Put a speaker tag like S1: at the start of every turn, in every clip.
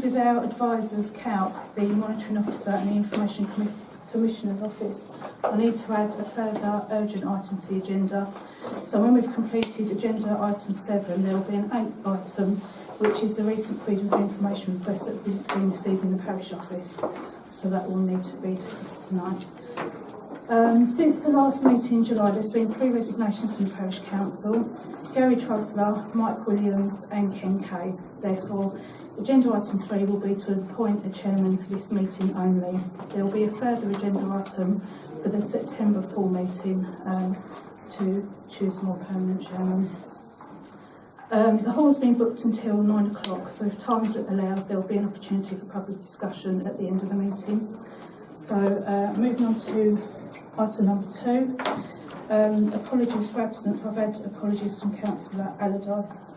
S1: accordance with our advisors, CALC, the Monitoring Officer and the Information Commissioner's Office, I need to add a further urgent item to the agenda. So when we've completed agenda item 7, there will be an 8th item, which is the recent freedom of information request that we've been receiving in the Parish Office. So that will need to be discussed tonight. Since the last meeting in July, there's been 3 resignations from the Parish Council: Gary Trosler, Mike Williams and Ken Kay. Therefore, agenda item 3 will be to appoint a chairman for this meeting only. There will be a further agenda item for the September full meeting to choose a more permanent chairman. The hall's been booked until 9 o'clock, so if time allows, there will be an opportunity for public discussion at the end of the meeting. So, moving on to item number 2. Apologies for absence. I've had apologies from Councillor Allardyce.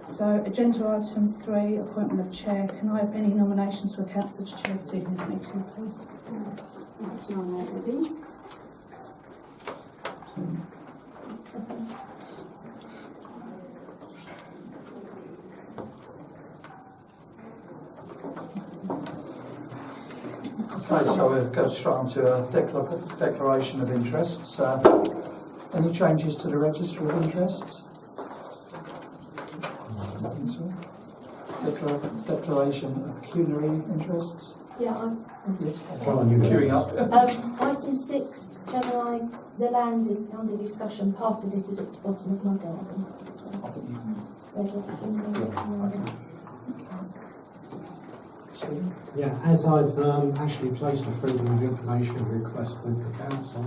S1: So, agenda item 3, appointment of chair. Can I have any nominations for councillor to chair this evening's meeting, please?
S2: Okay, so we'll go straight on to a declaration of interests. Any changes to the register of interests? Declaration of pecuniary interests?
S3: Yeah,
S2: Yes. Queuing up.
S3: item 6, Chairman, the land under discussion, part of it is at the bottom of my garden. So
S2: I think you can.
S3: there's a
S4: Yeah, as I've actually placed a freedom of information request with the council,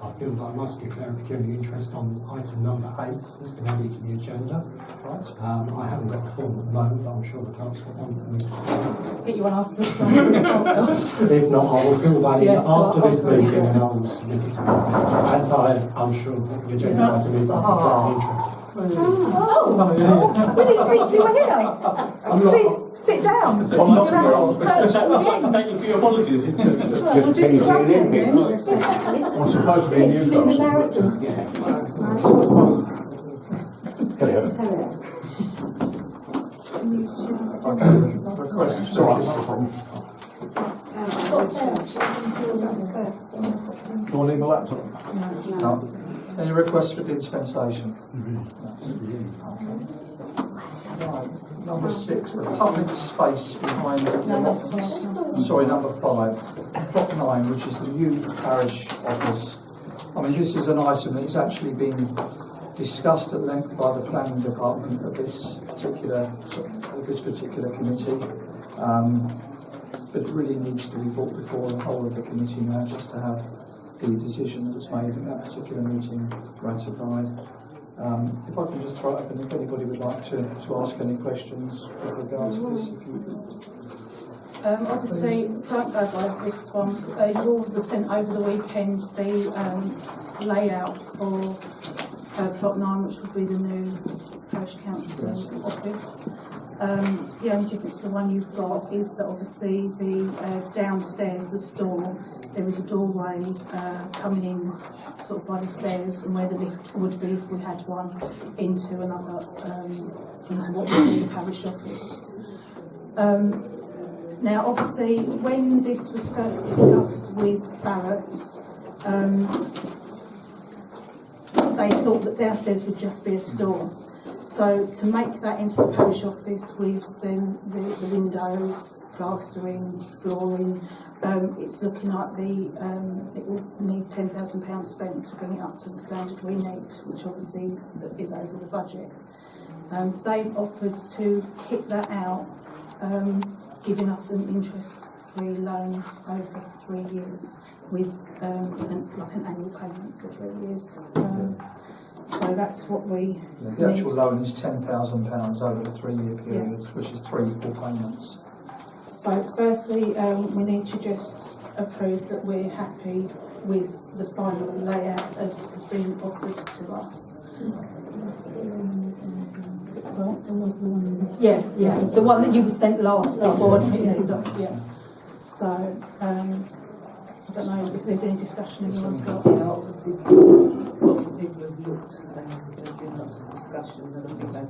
S4: I feel that I must declare a pecuniary interest on item number 8 that's been added to the agenda.
S2: Right.
S4: I haven't got the form at the moment, but I'm sure the clerk's got one for me.
S1: Get you one after this.
S4: If not, I will fill that in
S1: Yeah, so
S4: after this
S1: I'll-
S4: meeting and I will submit it to the office. As I'm sure what the agenda item is, I declare an interest.
S1: We didn't think you were here. Please sit down.
S5: Thank you for your apologies.
S1: We'll just scrub them then.
S5: I'm supposed to be in Newcastle.
S2: Request.
S5: Sorry.
S3: What's there actually? I can see all that.
S5: Do you want to leave my laptop?
S2: No. Any requests for dispensation? Right. Number 6, the public space behind sorry, number 5, plot 9, which is the new parish office. I mean, this is an item that's actually been discussed at length by the planning department of this particular committee, but it really needs to be brought before the whole of the committee now, just to have the decision that was made in that particular meeting ratified. If I can just throw it open, if anybody would like to ask any questions with regard to this, if you
S1: Obviously, don't go by this one. You all were sent over the weekend the layout for plot 9, which would be the new parish council office. The only difference to the one you've got is that obviously the downstairs, the store, there is a doorway coming in sort of by the stairs, and where the lift would be if we had one, into another, into what would be the parish office. Now obviously when this was first discussed with Barrett's, they thought that downstairs would just be a store. So to make that into the parish office with the windows, plastering, flooring, it's looking like it will need £10,000 spent to bring it up to the standard we need, which obviously is over the budget. They've offered to kick that out, giving us an interest-free loan over 3 years with like an annual payment for 3 years. So that's what we
S2: the actual loan is £10,000 over a 3-year period, which is 3 full payments.
S1: So firstly, we need to just approve that we're happy with the final layout as has been offered to us. Yeah, the one that you were sent last before. Yeah. So I don't know if there's any discussion anyone's got.
S6: Yeah, obviously lots of people have looked and there's been lots of discussions, and I think that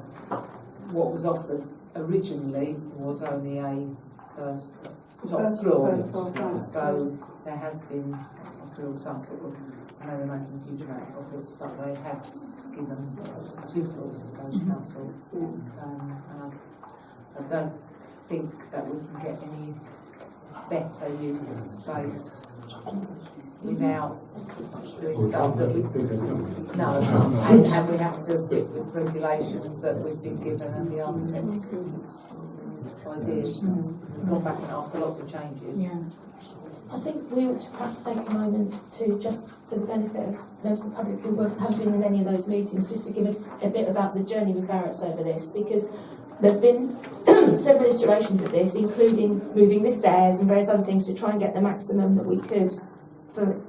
S6: what was offered originally was only a top floor. So there has been, I feel, some sort of, I know they're making huge amount of profits, but they have given 2 floors to the Parish Council. And I don't think that we can get any better use of space without doing stuff that we no, and we have to fit with regulations that we've been given and the architects' ideas. We've gone back and asked for lots of changes.
S1: Yeah.
S3: I think we ought to perhaps take a moment to, just for the benefit of members of the public who haven't been in any of those meetings, just to give a bit about the journey with Barrett's over this, because there have been several iterations of this, including moving the stairs and various other things to try and get the maximum that we could for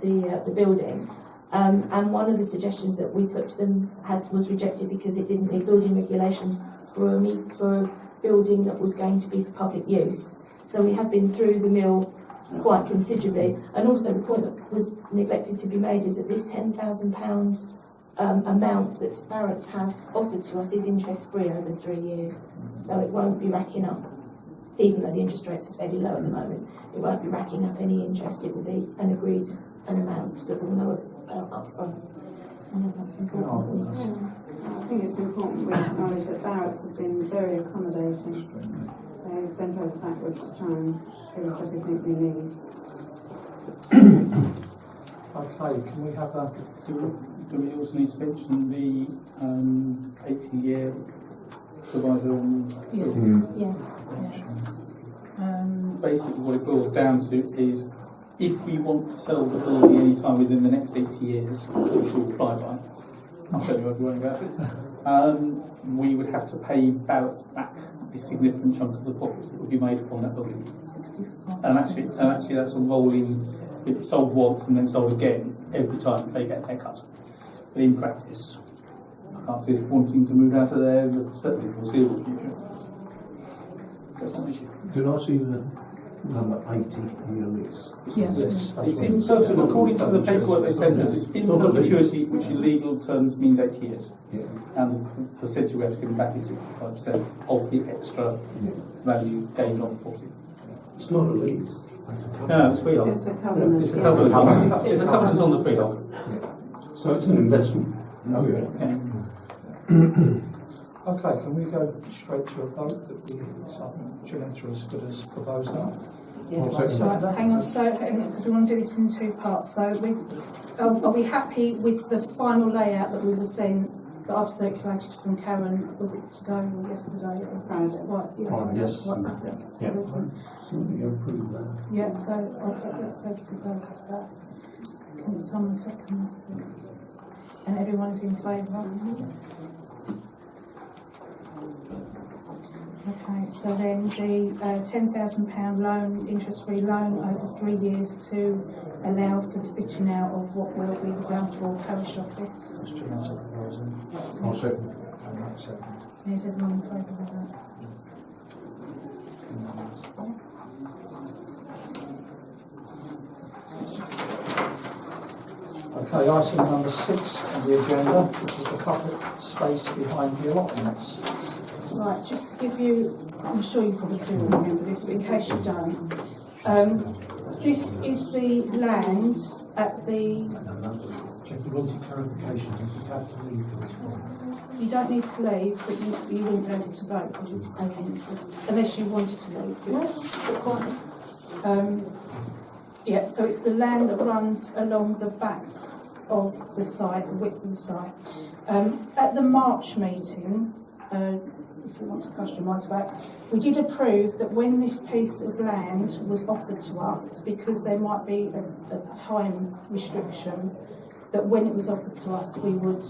S3: the building. And one of the suggestions that we put to them was rejected because it didn't meet building regulations for a building that was going to be for public use. So we have been through the mill quite considerably. And also the point that was neglected to be made is that this £10,000 amount that Barrett's have offered to us is interest-free over 3 years. So it won't be racking up, even though the interest rates are fairly low at the moment, it won't be racking up any interest. It will be an agreed amount that we'll know about up front. I think that's important.
S7: I think it's important we acknowledge that Barrett's have been very accommodating. They've bent over backwards to try and give us everything we need.
S2: Okay, can we have a...
S8: Do we also need to mention the 80-year proviso on
S3: Yeah.
S8: basically what it boils down to is if we want to sell the building any time within the next 80 years, which will fly by, I'll certainly won't be worrying about it, we would have to pay Barrett's back a significant chunk of the profits that would be made upon that building. And actually that's a rolling, if it's sold once and then sold again, every time they get a haircut. But in practice, I can't see us wanting to move out of there in the certainly foreseeable future. That's not an issue.
S5: Did I see the number 80-year lease?
S1: Yeah.
S2: Yes,
S8: It's in perpetuity, according to the paperwork they sent us, it's in perpetuity, which in legal terms means 80 years.
S5: Yeah.
S8: And the percentage we have to give them back is 65% of the extra value gained on the property.
S5: It's not a lease.
S8: No, it's freehold.
S7: It's a covenant.
S8: It's a covenant. It's a covenant on the freehold.
S5: So it's an investment. Oh, yeah.
S2: Okay, can we go straight to a vote that we, so I think Gilenta has good as proposed that?
S7: Yes.
S1: So hang on, so because we want to do this in 2 parts. So are we happy with the final layout that we were sent, that I've circulated from Karen? Was it today or yesterday?
S7: Friday.
S1: Right, yeah.
S5: Friday, yes.
S1: Yeah.
S5: Something approved that.
S1: Yeah, so I'll get the further proposals that. Can someone second that? And everyone's in favour? Okay, so then the £10,000 loan, interest-free loan over 3 years to allow for the fitting out of what will be the ground floor parish office.
S2: That's Gilenta proposing.
S5: I'll second.
S2: And Matt second.
S1: Is everyone in favour of that?
S2: Okay, item number 6 on the agenda, which is the public space behind the allotments.
S1: Right, just to give you, I'm sure you probably do remember this, but in case you don't, this is the land at the,
S4: Jackie wanted clarification, does he have to leave for this one?
S1: you don't need to leave, but you wouldn't be able to vote because you'd take interest, unless you wanted to leave.
S3: No, but quite.
S1: Yeah, so it's the land that runs along the back of the site, the width of the site. At the March meeting, if you want to cast your minds back, we did approve that when this piece of land was offered to us, because there might be a time restriction, that when it was offered to us we would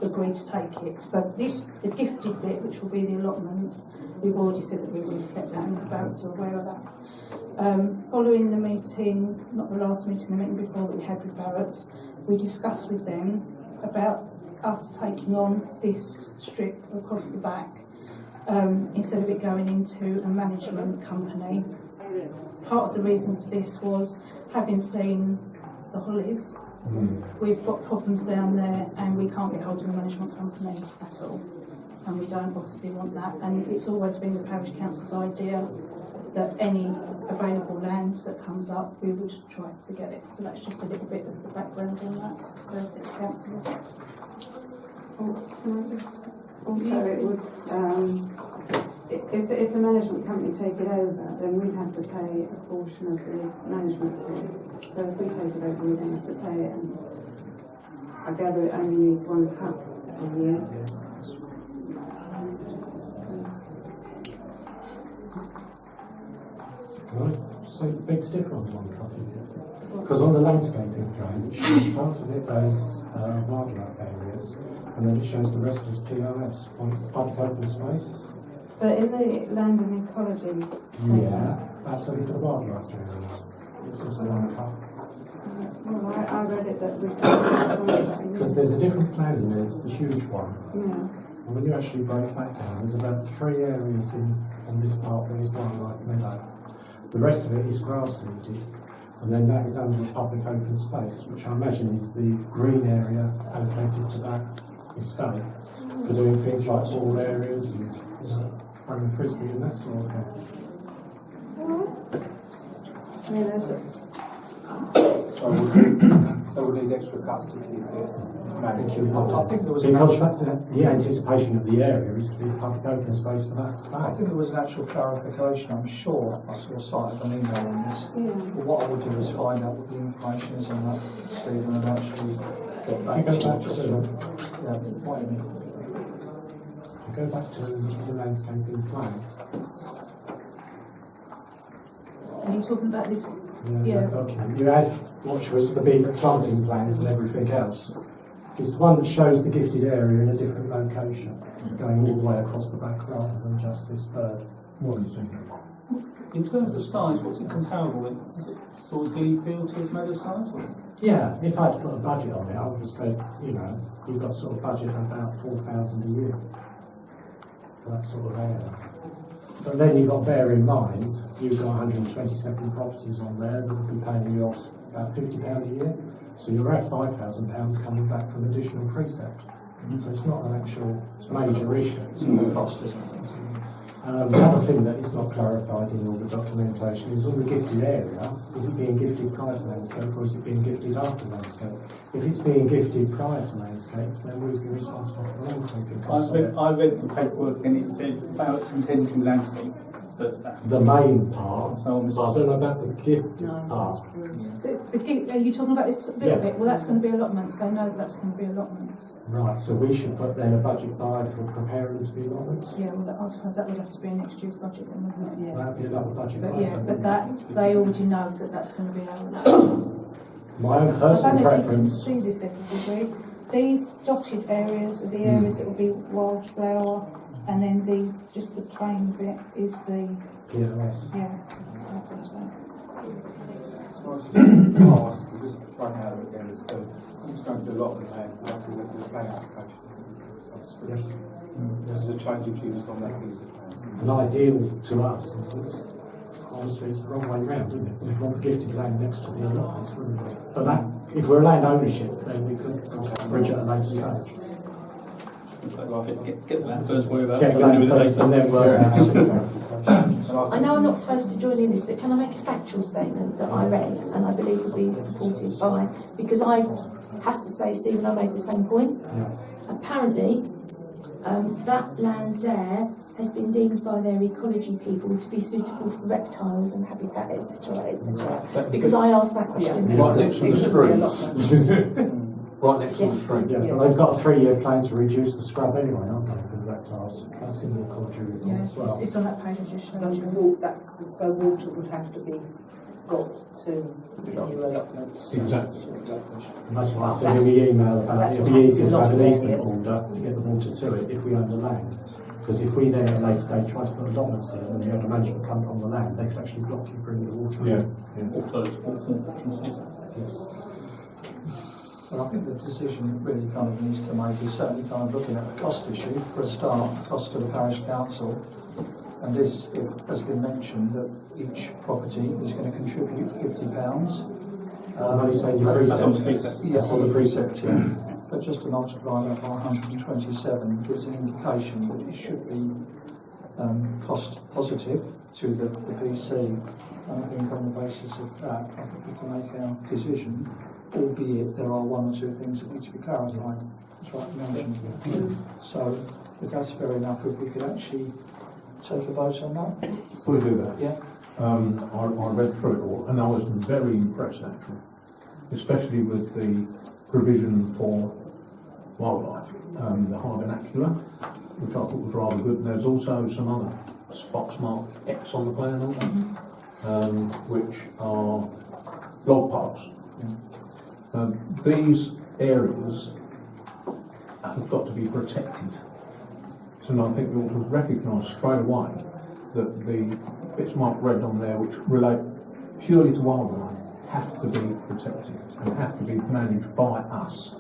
S1: agree to take it. So this, the gifted bit, which will be the allotments, we've already said that we would accept that, and the Barretts are aware of that. Following the meeting, not the last meeting, the meeting before that we had with Barretts, we discussed with them about us taking on this strip across the back instead of it going into a management company. Part of the reason for this was, having seen the Hollies, we've got problems down there and we can't get hold of a management company at all. and we don't obviously want that. And it's always been the parish council's idea that any available land that comes up, we would try to get it. So that's just a little bit of the background on that for the councillors.
S7: Can I just also, it would, if the management company take it over, then we'd have to pay a portion of the management fee. So if we take it over, we then have to pay it, and I gather it only needs one cup a year.
S4: Can I say the big's different on one copy? Because on the landscaping plan, it shows parts of it as wildlife areas, and then it shows the rest as POS, public open space.
S7: But in the land and ecology statement,
S4: Yeah, that's only for the wildlife areas. It says one cup.
S7: well, I read it that we.
S4: Because there's a different plan in there, it's the huge one.
S7: Yeah.
S4: And when you actually break that down, there's about 3 areas on this part that is wildlife meadow. The rest of it is grass seeded, and then that is under the public open space, which I imagine is the green area allocated to that estate for doing things like ball areas and throwing frisbee and that sort of thing.
S7: I mean, there's a,
S5: So we need extra cuts to keep it managed.
S2: I think there was
S4: Because that's the anticipation of the area is to be public open space for that
S2: I
S4: estate.
S2: think there was an actual clarification. I'm sure I saw a site of an email on this.
S7: yeah.
S2: But what I would do is find out what the information is on that, Stephen, and actually get back
S4: If you go
S2: to
S4: back
S2: just
S4: to-
S2: yeah, wait a minute.
S4: Go back to the landscaping plan.
S1: Are you talking about this?
S4: Yeah. That document. You had what was the big planting plans and everything else. It's the one that shows the gifted area in a different location, going all the way across the back rather than just this bird. What do you think?
S8: In terms of size, what's it comparable with? Is it sort of Glee Field to its meadow size? Or?
S4: Yeah, if I'd put a budget on it, I would have said, you've got sort of budget of about 4,000 a year for that sort of area. But then you've got to bear in mind, you've got 127 properties on there that would be paying you off about £50 a year. So you're at £5,000 coming back from additional precept. So it's not an actual major issue.
S2: It's no cost, isn't it?
S4: The other thing that is not clarified in all the documentation is all the gifted area, is it being gifted prior to landscape or is it being gifted after landscape? If it's being gifted prior to landscape, then we'd be responsible for the landscaping costs.
S8: I read the paperwork and it said about its intended to landscape.
S4: The main part,
S8: So
S4: but I don't know about the gifted part.
S1: Are you talking about this little bit? Well, that's going to be allotments. They know that that's going to be allotments.
S4: Right, so we should put then a budget by for preparing them to be allotments.
S1: Yeah, well, I suppose that would have to be in next year's budget then, wouldn't it? Yeah.
S4: That'd be another budget
S1: But
S4: item.
S1: yeah, but that they already know that that's going to be our allotments.
S4: My own
S1: I don't
S4: personal
S1: know if you can
S4: preference,
S1: see this everybody. These dotted areas are the areas that will be wildflower, and then just the plain bit is the
S4: POS.
S1: this one.
S5: Because it's right out of it again, it's going to do a lot of the land, we'll have to look at the plan application.
S4: Yes.
S5: There's a change of use on that piece of land.
S4: An ideal to us is honestly it's the wrong way round, isn't it? We want the gifted land next to the allotments, wouldn't we? But that, if we're land ownership, then we could bridge at a later stage.
S8: So I think get the land first, worry about
S4: Get the
S8: what we're
S4: land
S8: going to do
S4: first
S8: with
S4: and
S8: it
S4: then work out.
S3: I know I'm not supposed to join in this, but can I make a factual statement that I read and I believe will be supported by, because I have to say, Stephen, I made the same point.
S4: Yeah.
S3: Apparently, that land there has been deemed by their ecology people to be suitable for reptiles and habitat, etc., etc. Because I asked that question.
S5: Right next to the
S6: It could be a lot
S5: stream.
S6: more.
S5: Right next to the stream.
S4: Yeah, but they've got a 3-year plan to reduce the scrub anyway, aren't they, for the reptiles? That's in the ecology report
S1: Yeah,
S4: as well.
S1: it's on that page I just
S6: So
S1: showed you.
S6: water would have to be got to the new allotments.
S4: Exactly. And that's why I said in the email about
S6: That's
S4: it'd
S6: what
S4: be easier to have an
S6: happens in
S4: easement
S6: lots of
S4: order to get the water to it if we own the land. Because if we then at a later stage try to put allotments in and you have a management company on the land, they could actually block you bringing the water in.
S8: all those options.
S4: Yes.
S2: Well, I think the decision really kind of needs to make is certainly kind of looking at the cost issue for a start, cost to the parish council. And this, has been mentioned, that each property is going to contribute £50.
S4: I'm only saying your
S8: That's on the
S4: precept.
S8: precept.
S2: Yes, on the precept, yeah. but just to multiply that by 127 gives an indication that it should be cost positive to the PC. And I think on the basis of that, I think we can make our decision, albeit there are one or two things that need to be clarified. That's right, you mentioned. So if that's fair enough, if we could actually take a vote on that.
S9: Before we do that,
S2: Yeah.
S9: I read through it all and I was very impressed actually, especially with the provision for wildlife, the high vernacular, which I thought was rather good. And there's also some other spots marked X on the plan, aren't there? Which are log piles. These areas have got to be protected. So I think we ought to recognise straight away that the bits marked red on there which relate purely to wildlife have to be protected and have to be managed by us.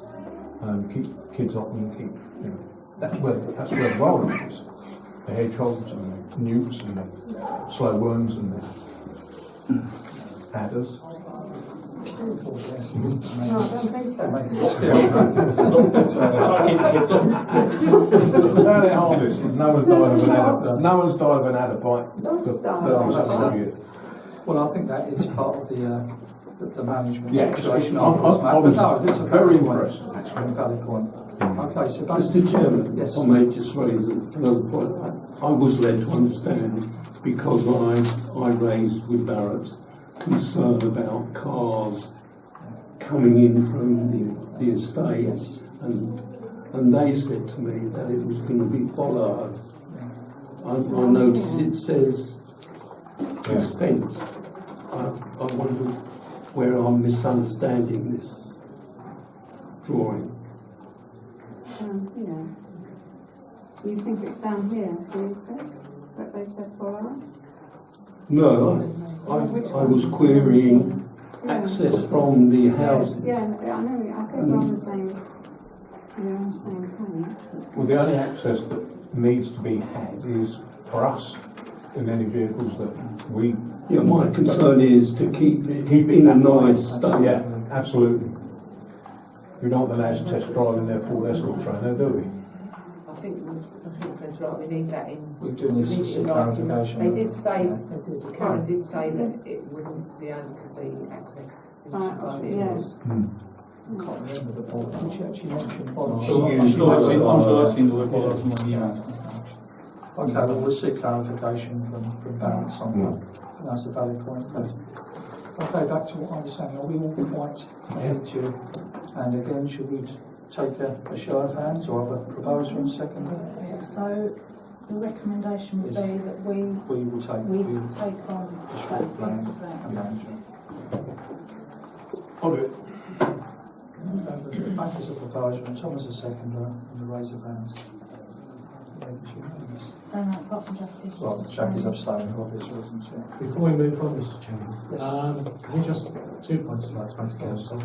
S9: Keep kids off them, keep, you know, that's where the wildlife is. The hedgehogs and the newts and the slow worms and the adders.
S7: No, I don't think so.
S9: No one's died of an adder bite.
S2: Well, I think that is part of the management
S9: Yeah,
S2: situation.
S9: I was
S2: it's a
S9: very
S2: point,
S9: impressed,
S2: actually, a valid point. Okay, so
S10: Mr. Chairman,
S2: yes.
S10: if I may just raise another point. I was led to understand, because I raised with Barrett concern about cars coming in from the estate, and they said to me that it was going to be bollards. I noticed it says it's fenced. I wonder where I'm misunderstanding this drawing.
S7: Yeah. You think it's down here, do you think, that they said bollards?
S10: No, I was querying access from the houses.
S7: Yeah, I know, I think we're on the same page.
S9: Well, the only access that needs to be had is for us in any vehicles that we...
S10: Yeah, my concern is to keep it in a nice state.
S9: Yeah, absolutely. We don't want the lads test driving their Ford Escort trainer, do we?
S6: I think Fred's right, we need that in.
S2: We do need some
S6: in writing.
S2: clarification.
S6: They did say,
S2: Yeah.
S6: Karen did say that it wouldn't be able to be accessed by vehicles.
S2: I can't remember the board. Did she actually mention bonds?
S8: I'm sure I've seen the bollards on the emails.
S2: Okay, well, we'll seek clarification from Barrett's on that. That's a valid point. Okay, back to what I was saying. Are we all quite ahead to? And again, should we take a show of hands or have a proposer and seconder?
S1: Yeah, so the recommendation would be that we
S2: will take
S1: take on
S2: the
S1: that
S2: short plan
S1: piece of land.
S9: I'll do it.
S2: Back as a proposer and Tom as a seconder and a raise of hands.
S1: Apart from Jackie.
S2: Well, Jackie's abstaining for obvious reasons, yeah.
S4: Before we move on, Mr. Chairman,
S2: Yes.
S4: can you just 2 points I'd like to make to council.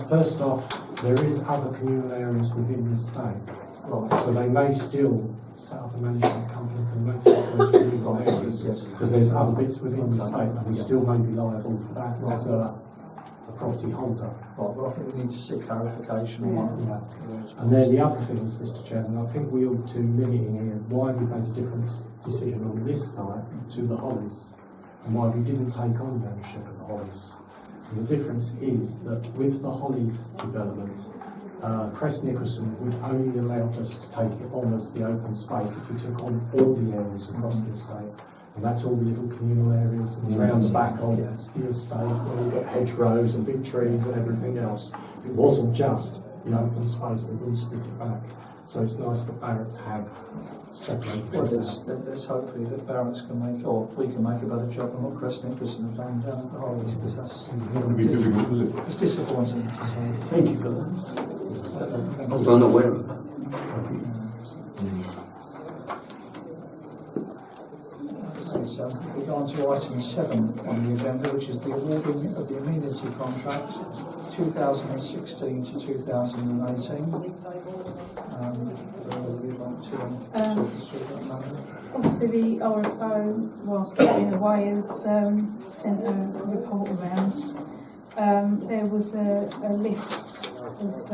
S4: First off, there is other communal areas within the estate,
S2: Right.
S4: so they may still set up a management company and maintenance those communal areas,
S2: Yes.
S4: because there's other bits within the estate, and we still may be liable for that as a property holder.
S2: Right, well, I think we need to seek clarification on one of
S4: Yeah.
S2: those.
S4: And then the other things, Mr. Chairman, I think we ought to limit in here why we made a different decision on this side to the Hollies, and why we didn't take on the ownership of the Hollies. And the difference is that with the Hollies development, Crest Nicholson would only allow us to take it on as the open space if we took on all the areas across the estate. And that's all the little communal areas that's around the back of the estate, where you've got hedgerows and big trees and everything else. It wasn't just the open space, they wouldn't split it back. So it's nice that Barrett's have separated
S2: Well,
S4: that.
S2: there's hopefully that Barrett's can make, or we can make a better job than what Crest Nicholson have done down at the Hollies, because that's
S9: Wouldn't be difficult, was it?
S2: it's disappointing to say.
S10: Thank you for that. I was unaware of that.
S2: Okay, so we go on to item 7 on the agenda, which is the awarding of the amenity contract 2016 to 2018. We'd like to talk us through that matter.
S1: Obviously, the RFO, whilst being away, has sent a report around. There was a list of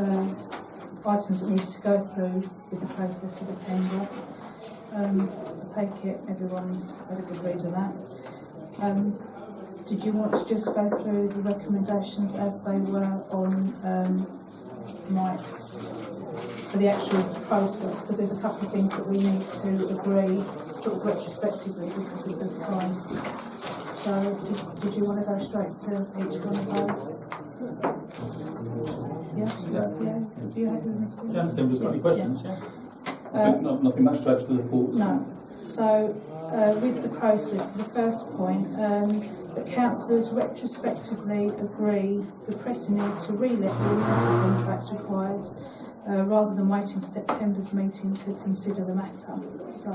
S1: items that needed to go through with the process of a tender. I take it everyone's had a good read of that. Did you want to just go through the recommendations as they were on Mike's for the actual process? Because there's a couple of things that we need to agree sort of retrospectively because of the time. So did you want to go straight to each one of those? Yeah? Do you have any?
S8: Do you understand we've got any questions?
S1: Yeah.
S8: Nothing much to add to the reports.
S1: No. So with the process, the first point, that councillors retrospectively agree the pressing need to re-let the rental contracts required rather than waiting for September's meeting to consider the matter. So,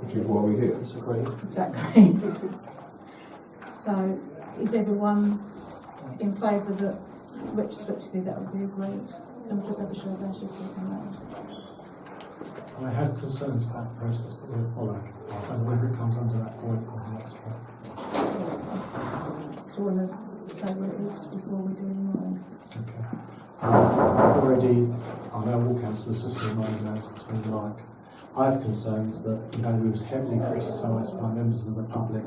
S9: Which is why we're here.
S2: Disagree.
S1: exactly. So, is everyone in favour that retrospectively that will be agreed? Can we just have a show of hands just on that?
S4: I have concerns about the process that we've followed. I don't know whether it comes under that point or the next one.
S1: Do you want to say what it is before we do more?
S4: Okay. Already, I know all councillors just see my names between Mike. I have concerns that, you know, we was heavily criticised by members of the public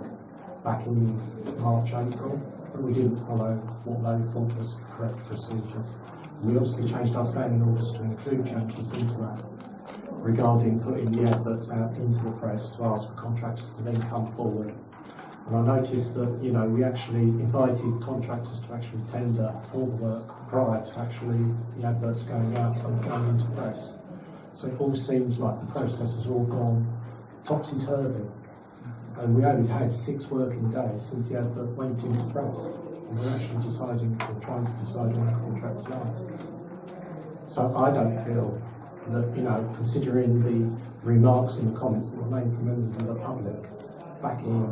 S4: back in March, April, that we didn't follow what they thought was correct procedures. We obviously changed our standing orders to include changes into that regarding putting the adverts out into the press to ask for contractors to then come forward. And I noticed that, you know, we actually invited contractors to actually tender for the work prior to actually the adverts going out and going into press. So it all seems like the process has all gone topsy-turvy. And we only had 6 working days since the advert went into press. And we're actually deciding, or trying to decide on the contracts now. So I don't feel that, you know, considering the remarks and the comments that were made from members of the public back in